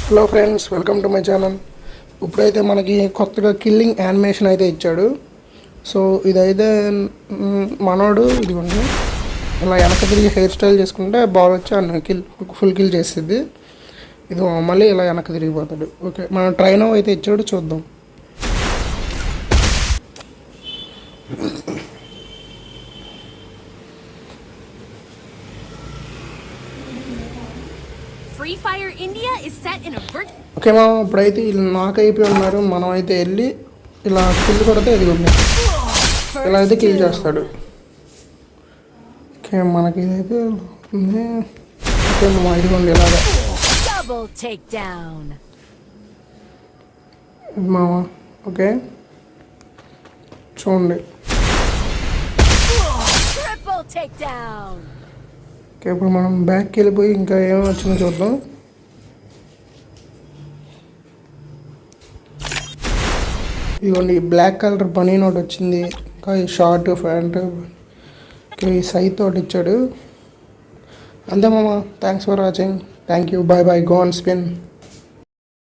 Hello friends, welcome to my channel. ఇప్పుడైతే మనకి కొత్తగా కిల్లింగ్ యానిమేషన్ అయితే ఇచ్చాడు. సో ఇదైతే మనోడు ఇదిగోండి ఇలా వెనక తిరిగి హెయిర్ స్టైల్ చేసుకుంటే బాల్ వచ్చి అన్న ఫుల్ కిల్ చేస్తుంది. ఇది మళ్ళీ ఇలా వెనక తిరిగిపోతాడు. ఓకే, మనం ట్రైన్ అయితే ఇచ్చాడు, చూద్దాం. Free Fire India is set in a okay మా ఇప్పుడైతే వీళ్ళు నాక్ అయిపోయి ఉన్నారు. మనం అయితే వెళ్ళి ఇలా కిల్ కొడితే ఇది ఉంది, ఇలా అయితే కిల్ చేస్తాడు. ఓకే, మనకి ఇదైతే ఉంది. ఓకే మా ఇదిగోండి ఇలాగా మావా. ఓకే చూడండి. ఓకే, ఇప్పుడు మనం బ్యాక్కి వెళ్ళిపోయి ఇంకా ఏమో వచ్చిందో చూద్దాం. ఇదిగోండి బ్లాక్ కలర్ బనీ నోట్ వచ్చింది. ఇంకా ఈ షార్ట్ ప్యాంట్, ఈ సైజ్ తోటి ఇచ్చాడు. అంతే మామ. Thanks for watching. Thank you. Bye bye. Go on spin.